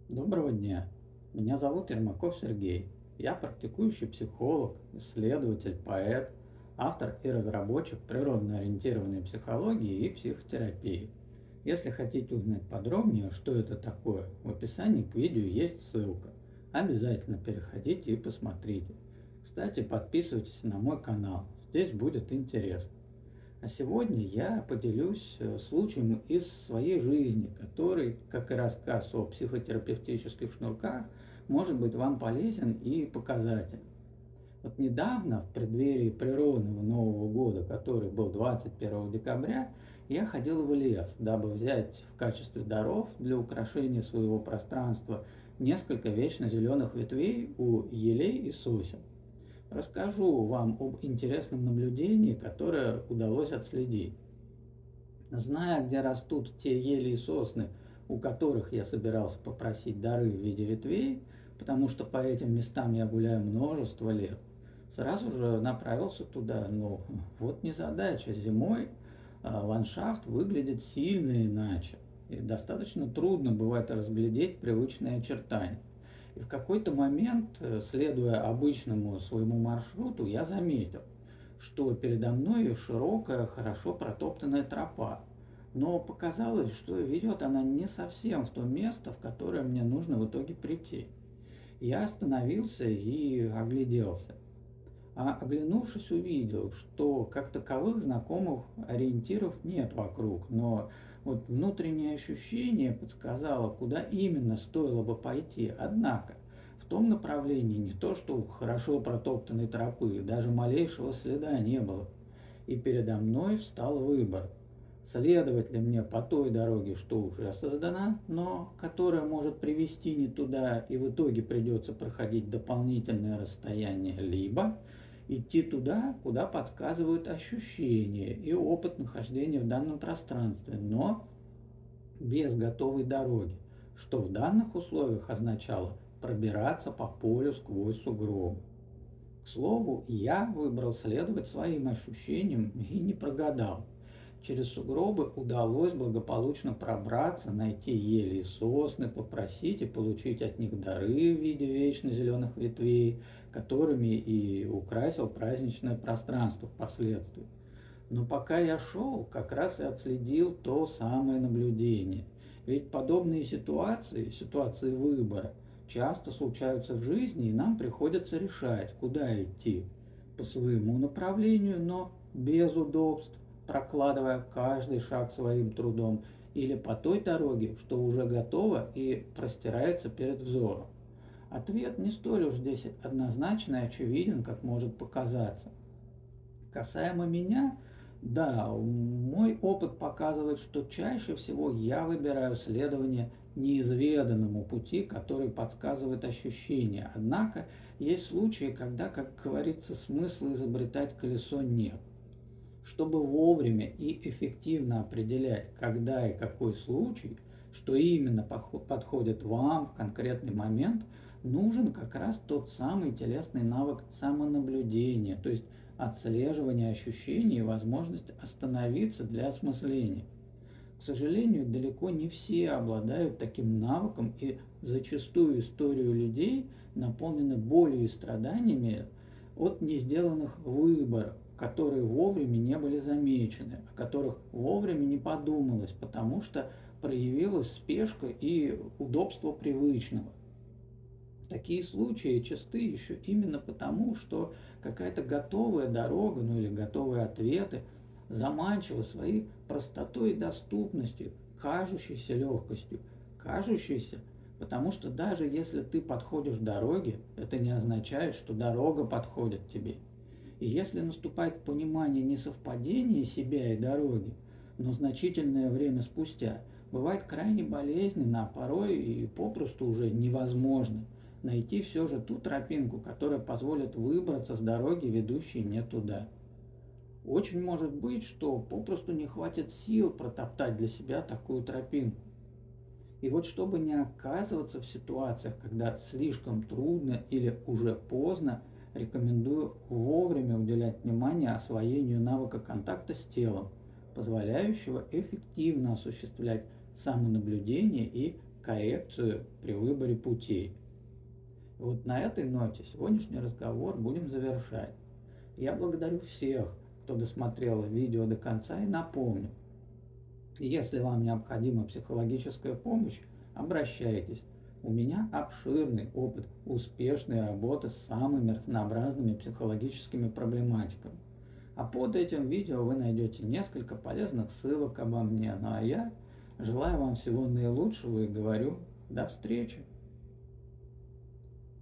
Доброго дня. Меня зовут Ермаков Сергей. Я практикующий психолог, исследователь, поэт, автор и разработчик природно-ориентированной психологии и психотерапии. Если хотите узнать подробнее, что это такое, в описании к видео есть ссылка. Обязательно переходите и посмотрите. Кстати, подписывайтесь на мой канал, здесь будет интересно. А сегодня я поделюсь случаем из своей жизни, который, как и рассказ о психотерапевтических шнурках, может быть вам полезен и показателен. Вот недавно, в преддверии природного Нового года, который был 21 декабря, я ходил в лес, дабы взять в качестве даров для украшения своего пространства несколько вечно зеленых ветвей у елей и сосен. Расскажу вам об интересном наблюдении, которое удалось отследить. Зная, где растут те ели и сосны, у которых я собирался попросить дары в виде ветвей, потому что по этим местам я гуляю множество лет, сразу же направился туда. Но вот незадача. Зимой ландшафт выглядит сильно иначе. И достаточно трудно бывает разглядеть привычные очертания. И в какой-то момент, следуя обычному своему маршруту, я заметил, что передо мной широкая, хорошо протоптанная тропа. Но показалось, что ведет она не совсем в то место, в которое мне нужно в итоге прийти. Я остановился и огляделся. А оглянувшись, увидел, что как таковых знакомых ориентиров нет вокруг, но вот внутреннее ощущение подсказало, куда именно стоило бы пойти. Однако в том направлении не то, что хорошо протоптанной тропы, даже малейшего следа не было. И передо мной встал выбор. Следовать ли мне по той дороге, что уже создана, но которая может привести не туда, и в итоге придется проходить дополнительное расстояние, либо идти туда, куда подсказывают ощущения и опыт нахождения в данном пространстве, но без готовой дороги, что в данных условиях означало пробираться по полю сквозь сугробы. К слову, я выбрал следовать своим ощущениям и не прогадал. Через сугробы удалось благополучно пробраться, найти ели и сосны, попросить и получить от них дары в виде вечно зеленых ветвей, которыми и украсил праздничное пространство впоследствии. Но пока я шел, как раз и отследил то самое наблюдение. Ведь подобные ситуации выбора, часто случаются в жизни, и нам приходится решать, куда идти. По своему направлению, но без удобств, прокладывая каждый шаг своим трудом, или по той дороге, что уже готова и простирается перед взором. Ответ не столь уж здесь однозначно и очевиден, как может показаться. Касаемо меня, да, мой опыт показывает, что чаще всего я выбираю следование неизведанному пути, который подсказывает ощущения. Однако есть случаи, когда, как говорится, смысла изобретать колесо нет. Чтобы вовремя и эффективно определять, когда и какой случай, что именно подходит вам в конкретный момент, нужен как раз тот самый телесный навык самонаблюдения, то есть отслеживание ощущений и возможность остановиться для осмысления. К сожалению, далеко не все обладают таким навыком, и зачастую историю людей наполнены болью и страданиями от несделанных выборов, которые вовремя не были замечены, о которых вовремя не подумалось, потому что проявилась спешка и удобство привычного. Такие случаи часты еще именно потому, что какая-то готовая дорога, ну или готовые ответы заманчивы своей простотой и доступностью, кажущейся легкостью, кажущейся, потому что даже если ты подходишь дороге, это не означает, что дорога подходит тебе. И если наступает понимание несовпадения себя и дороги, но значительное время спустя, бывает крайне болезненно, а порой и попросту уже невозможно найти все же ту тропинку, которая позволит выбраться с дороги, ведущей не туда. Очень может быть, что попросту не хватит сил протоптать для себя такую тропинку. И вот чтобы не оказываться в ситуациях, когда слишком трудно или уже поздно, рекомендую вовремя уделять внимание освоению навыка контакта с телом, позволяющего эффективно осуществлять самонаблюдение и коррекцию при выборе путей. Вот на этой ноте сегодняшний разговор будем завершать. Я благодарю всех, кто досмотрел видео до конца, и напомню, если вам необходима психологическая помощь, обращайтесь. У меня обширный опыт успешной работы с самыми разнообразными психологическими проблематиками. А под этим видео вы найдете несколько полезных ссылок обо мне. Ну а я желаю вам всего наилучшего и говорю до встречи.